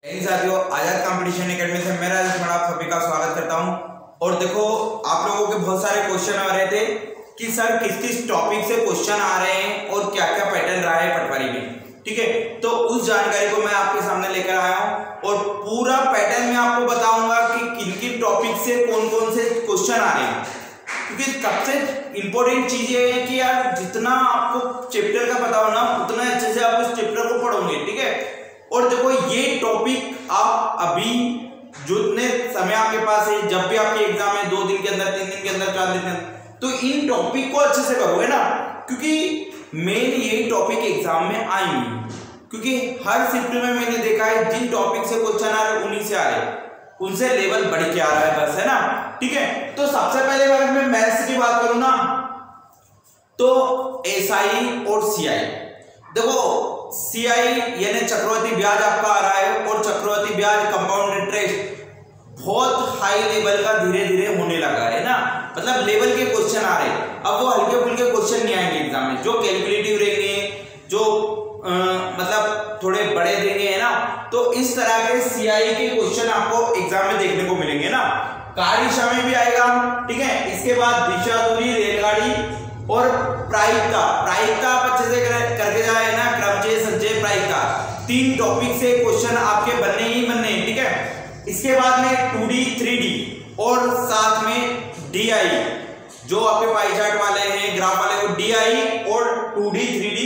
साथियों, आजाद competition academy से मैं राजेश आप सभी का स्वागत करता हूं। और देखो, आप लोगों के बहुत सारे क्वेश्चन आ रहे थे कि सर किस किस टॉपिक से क्वेश्चन आ रहे हैं और क्या क्या पैटर्न रहा है पटवारी में। ठीक है, तो उस जानकारी को मैं आपके सामने लेकर आया हूं और पूरा पैटर्न मैं आपको बताऊंगा कि किन किन टॉपिक से कौन कौन से क्वेश्चन आ रहे हैं। क्योंकि सबसे इंपॉर्टेंट चीज ये है कि यार जितना आपको चैप्टर का पता हो ना, उतना अच्छे से आप उस चैप्टर को पढ़ोगे। ठीक है, और देखो ये टॉपिक आप अभी जितने समय आपके पास है, जब भी आपके एग्जाम है 2 दिन के अंदर, 3 दिन के अंदर, 4 दिन के अंदर, तो इन टॉपिक को अच्छे से करोगे ना, क्योंकि मेन यही टॉपिक एग्जाम में आएंगे। क्योंकि हर शिफ्ट में मैंने देखा है जिन टॉपिक से क्वेश्चन आ रहे उन्हीं से आ रहे, उनसे लेवल बढ़ के आ रहा है, बस, है ना। ठीक है, तो सबसे पहले अगर मैं मैथ्स की बात करूं ना, तो एसआई और सीआई, देखो सीआई यानी चक्रवर्ती ब्याज आपका आ रहा है और चक्रवर्ती ब्याज कंपाउंड इंटरेस्ट बहुत हाई लेवल का धीरे धीरे होने लगा है ना, मतलब लेवल के क्वेश्चन आ रहे हैं। अब वो हल्के फुल्के क्वेश्चन नहीं आएंगे एग्जाम में, जो कैलकुलेटिव रहेंगे, जो मतलब थोड़े बड़े देंगे, है ना। तो इस तरह के सीआई के क्वेश्चन आपको एग्जाम में देखने को मिलेंगे ना। कार्यदिशा में भी आएगा। ठीक है, इसके बाद दिशा, दूरी, रेलगाड़ी और प्रायिकता आप अच्छे से करके जाए ना, क्रमचय, संचय, प्रायिकता, 3 टॉपिक से क्वेश्चन आपके बनने ही बनने हैं। ठीक है, इसके बाद में 2D 3D और साथ में DI, जो आपके पाई चार्ट वाले हैं, ग्राफ वाले, वो DI और 2D 3D,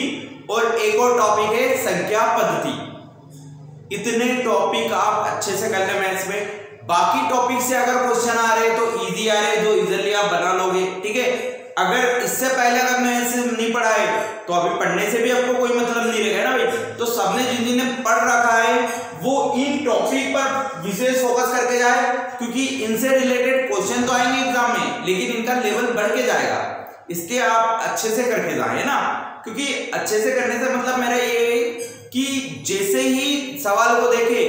और एक और टॉपिक है संख्या पद्धति। इतने टॉपिक आप अच्छे से कर ले मैथ्स में। बाकी टॉपिक से अगर क्वेश्चन आ रहे तो इजी आ रहे, जो इजीली आप बना लोगे। ठीक है, अगर इससे पहले अगर मैथ्स नहीं पढ़ा है तो अभी पढ़ने से भी आपको कोई मतलब नहीं रहेगा ना भाई। तो सबने जिन्होंने पढ़ रखा है वो इन टॉपिक पर विशेष फोकस करके जाए, क्योंकि इनसे रिलेटेड क्वेश्चन तो आएंगे एग्जाम में, लेकिन इनका लेवल बढ़ के जाएगा। इसलिए आप अच्छे से करके जाए ना, क्योंकि अच्छे से करने से मतलब मेरा ये है कि जैसे ही सवाल को देखे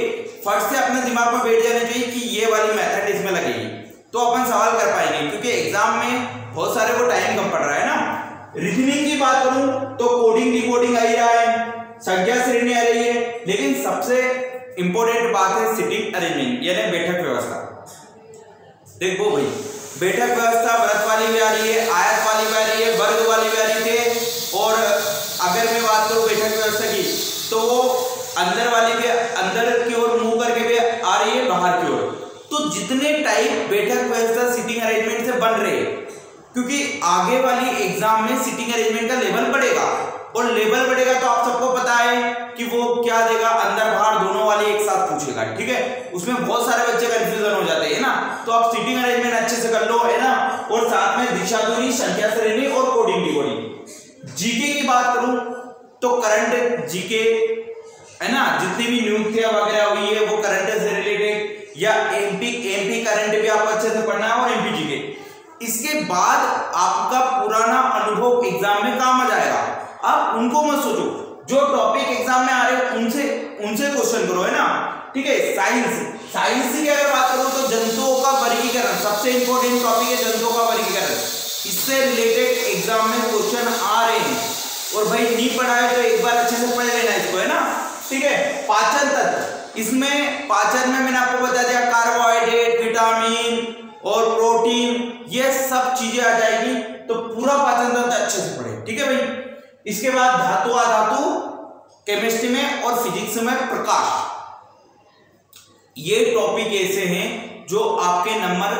फट से अपने दिमाग में बैठ जाना चाहिए कि ये वाली मेथड इसमें लगेगी, तो अपन सवाल कर पाएंगे। क्योंकि एग्जाम में बहुत सारे को टाइम कम पड़ रहा है ना। रीजनिंग की बात करूं तो कोडिंग डिकोडिंग आ ही रहा है, संख्या श्रेणी आ रही है, लेकिन सबसे इंपॉर्टेंट बात है सिटिंग अरेंजमेंट यानी बैठक व्यवस्था। देखो भाई, बैठक व्यवस्था व्रत वाली भी आ रही है, आयत वाली भी आ रही है, वर्ग वाली भी आ रही है। और अगर मैं बात करूं बैठक व्यवस्था की, तो वो अंदर वाली भी अंदर की ओर मुंह करके भी आ रही है, बाहर की ओर। तो जितने टाइप बैठक व्यवस्था सिटिंग अरेंजमेंट से बन रहे हैं, क्योंकि आगे वाली एग्जाम में सिटिंग अरेंजमेंट का लेवल बढ़ेगा, और लेवल बढ़ेगा तो आप सबको पता है कि वो क्या देगा, अंदर बाहर दोनों वाली एक साथ पूछेगा। ठीक है, उसमें बहुत सारे बच्चे कंफ्यूजन हो जाते हैं ना। तो आप सिटिंग अरेंजमेंट अच्छे से कर लो, है ना। और साथ में दिशा, दूरी, संख्या श्रेणी और कोडिंग डिकोडिंग। जीके की बात करूं तो करंट जीके, है ना, जितनी भी नियुक्तियां वगैरह हुई है वो करंट से रिलेटेड, या एमपी करंट भी आपको अच्छे से पढ़ना है, और एमपी जीके। इसके बाद आपका पुराना अनुभव एग्जाम में काम आ जाएगा। आप उनको मत सोचो, जो टॉपिक एग्जाम में आ रहे हैं उनसे क्वेश्चन करो, है ना। ठीक है, साइंस की अगर बात करो तो जंतुओं का वर्गीकरण सबसे इंपॉर्टेंट टॉपिक है, जंतुओं का वर्गीकरण। इससे रिलेटेड एग्जाम में क्वेश्चन आ रहे हैं, और भाई नहीं पढ़ा है तो एक बार अच्छे से पढ़ लेना इसको, है ना। ठीक है, पाचन तत्व, इसमें पाचन में मैंने आपको बता दिया कार्बोहाइड्रेट, विटामिन और प्रोटीन, ये सब चीजें आ जाएगी। तो पूरा पाचन तंत्र अच्छे से पढ़े। ठीक है भाई, इसके बाद धातु अधातु, केमिस्ट्री में और फिजिक्स में प्रकाश, ये टॉपिक ऐसे हैं जो आपके नंबर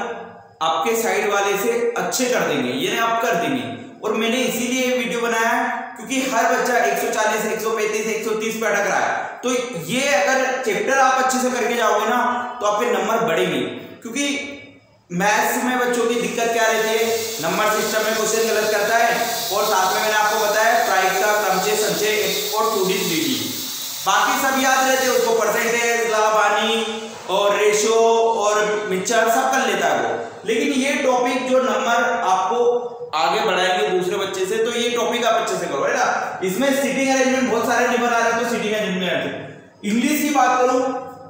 आपके साइड वाले से अच्छे कर देंगे, ये आप कर देंगे। और मैंने इसीलिए ये वीडियो बनाया क्योंकि हर बच्चा 140, 135, 130 पे अटक रहा है। तो ये अगर चैप्टर आप अच्छे से करके जाओगे ना तो आपके नंबर बढ़ेंगे। क्योंकि मैथ्स में बच्चों की दिक्कत क्या रहती है, नंबर सिस्टम में क्वेश्चन गलत करता है, और साथ में मैंने आपको बताया प्रायिकता, क्रमचय, संचय और 2D 3D, बाकी सब याद रहते हैं उसको, परसेंटेज, लाभ हानि और रेशो और मिक्सचर सब कर लेता है वो। लेकिन ये टॉपिक जो नंबर आपको आगे बढ़ाएंगे दूसरे बच्चे से, तो ये टॉपिक आप अच्छे से करो, है ना। इसमें सिटिंग अरेंजमेंट बहुत सारे नंबर आ रहे हैं, तो सिटिंग अरेंजमेंट। इंग्लिश की बात करूं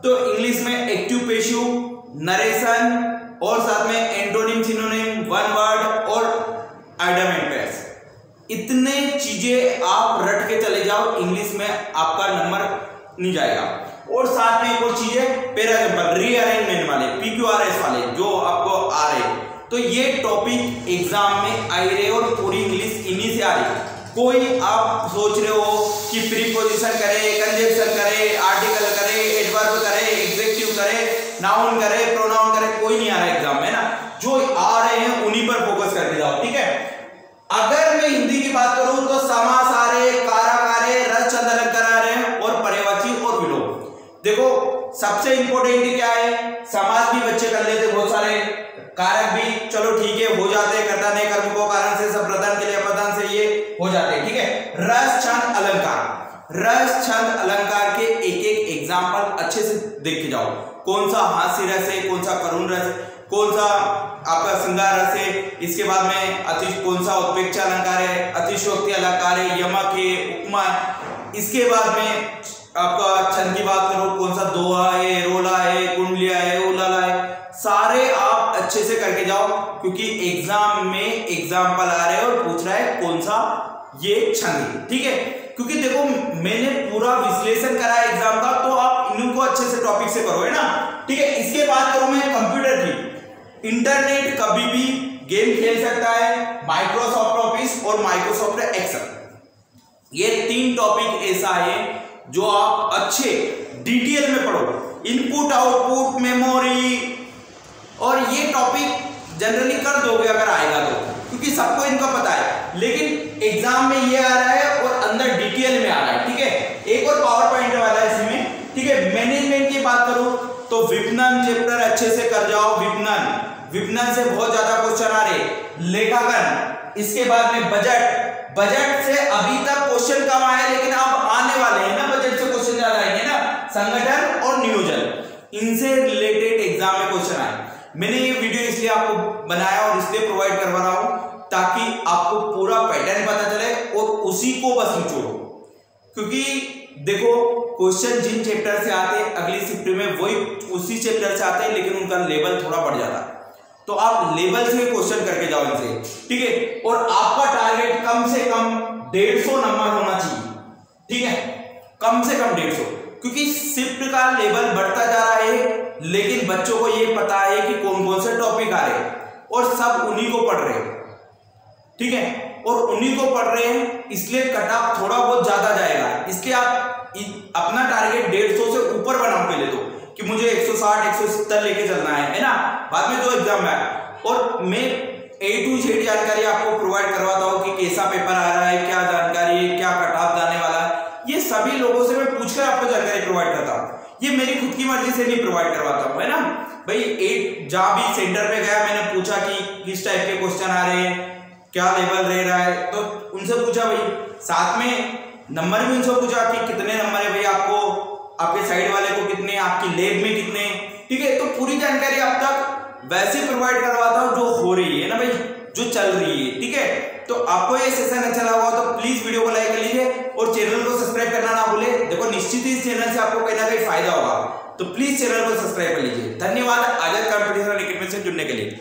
तो इंग्लिश में एक्टिव, पैसिव, नरेशन और साथ में एंटोनिम, सिनोनिम, वन वर्ड और आइडम एंड पेयर्स, इतने चीजें आप रट के चले जाओ, इंग्लिश में आपका नंबर नहीं जाएगा। और साथ में एक और चीज है टॉपिक एग्जाम में आ रहे और पूरी इंग्लिश इन्हीं से आ रही है। कोई आप सोच रहे हो कि प्रीपोजिशन करे, कंजक्शन करे, आर्टिकल करे, एडवर्ब करे, एग्जेक्टिव करे, नाउन करे, प्रोनाउन करे, कोई नहीं आ रहा है एग्जाम में ना। जो आ रहे हैं उन्हीं पर फोकस करके जाओ, ठीक है। अगर मैं हिंदी की बात करूं तो समास आ रहे, कारक आ रहे, रस छंद अलंकार आ रहे हैं और पर्यायवाची और विलोम। देखो सबसे इंपॉर्टेंट क्या है, समास भी बच्चे कर लेते बहुत सारे, कारक भी चलो ठीक है हो जाते हैं, कर्ता नहीं कर्म को कारण से, सब प्रधान के लिए अप्रधान से ये हो जाते हैं, ठीक है। रस छंद अलंकार, रस छंद अलंकार के एक एक एग्जाम्पल अच्छे से देख के जाओ। कौन सा हास्य रस है, कौन सा करुण रस है, कौन सा आपका श्रृंगार रस है, इसके बाद में कौन सा उत्प्रेक्षा अलंकार है, अतिशयोक्ति अलंकार है, यमक है, उपमा है। इसके बाद में आपका छंद की बात करो, कौन सा दोहा है, रोला है, कुंडलिया है, उलाला है, सारे आप अच्छे से करके जाओ, क्योंकि एग्जाम में एग्जाम्पल आ रहे हैं और पूछ रहा है कौन सा ये छंद है, ठीक है। क्योंकि देखो मैंने पूरा विश्लेषण करा है एग्जाम का, तो आप इनको अच्छे से टॉपिक से करो, है ना, ठीक है। इसके बाद करूं मैं कंप्यूटर की। इंटरनेट कभी भी गेम खेल सकता है, माइक्रोसॉफ्ट ऑफिस और माइक्रोसॉफ्ट एक्सेल, ये 3 टॉपिक ऐसा है जो आप अच्छे डिटेल में पढ़ो। इनपुट आउटपुट मेमोरी, और ये टॉपिक जनरली कर दोगे अगर आएगा तो, क्योंकि सबको इनका पता है, लेकिन एग्जाम में ये आ रहा है और अंदर डिटेल में आ रहा है, ठीक है। एक और पावर पॉइंट वाला है इसमें, ठीक है। मैनेजमेंट की बात करो तो विपणन चैप्टर अच्छे से कर जाओ, विपणन, विपणन से बहुत ज्यादा क्वेश्चन आ रहे, लेखांकन, इसके बाद में बजट, बजट से अभी तक क्वेश्चन कम आए लेकिन अब आने वाले हैं ना, बजट से क्वेश्चन ज्यादा आएंगे ना, संगठन और नियोजन, इनसे रिलेटेड एग्जाम में क्वेश्चन आए। मैंने ये वीडियो इसलिए आपको बनाया और इसलिए प्रोवाइड करवा रहा हूं ताकि आपको पूरा पैटर्न पता चले और उसी को बस निचोड़ो, क्योंकि देखो क्वेश्चन जिन चैप्टर से आते हैं अगली शिफ्ट में वही उसी चैप्टर से आते हैं, लेकिन उनका लेवल थोड़ा बढ़ जाता है, तो आप लेवल से क्वेश्चन करके जाओ इनसे, ठीक है। और आपका टारगेट कम से कम 150 नंबर होना चाहिए, ठीक है, कम से कम 150, क्योंकि शिफ्ट का लेवल बढ़ता जा रहा है, लेकिन बच्चों को ये पता है कि कौन कौन से टॉपिक आ रहे हैं और सब उन्हीं को पढ़ रहे हैं, ठीक है, और उन्हीं को पढ़ रहे हैं, इसलिए कट ऑफ थोड़ा बहुत ज्यादा जाएगा। इसलिए आप अपना टारगेट 150 से ऊपर बनाओ पहले तो, कि मुझे 160 170 लेके चलना है ना, बाद में जो एग्जाम है। और मैं A to Z जानकारी आपको प्रोवाइड करवाता हूँ कि कैसा पेपर आ रहा है, क्या जानकारी है, क्या कट ऑफ जाने वाला है, ये सभी लोगों से मैं पूछकर आपको जानकारी प्रोवाइड करता हूँ। ये मेरी खुद की मर्जी से नहीं प्रोवाइड करवाता हूँ, है ना भाई। जहां भी सेंटर पे गया मैंने पूछा कि किस टाइप के क्वेश्चन आ रहे हैं, क्या लेवल रह रहा है, तो उनसे पूछा भाई, साथ में नंबर भी उनसे पूछा कि कितने नंबर है भाई आपको, आपके साइड वाले को कितने, आपकी लैब में कितने, ठीक है। तो पूरी जानकारी अब तक वैसे प्रोवाइड करवाता हूँ जो हो रही है ना भाई, जो चल रही है, ठीक है। तो आपको ये सेशन अच्छा लगा तो प्लीज वीडियो को लाइक कर लीजिए और चैनल को सब्सक्राइब करना ना भूले। देखो निश्चित ही इस चैनल से आपको कहीं ना कहीं फायदा होगा, तो प्लीज चैनल को सब्सक्राइब कर लीजिए। धन्यवाद आजाद कॉम्पिटिशन एकेडमी से जुड़ने के लिए।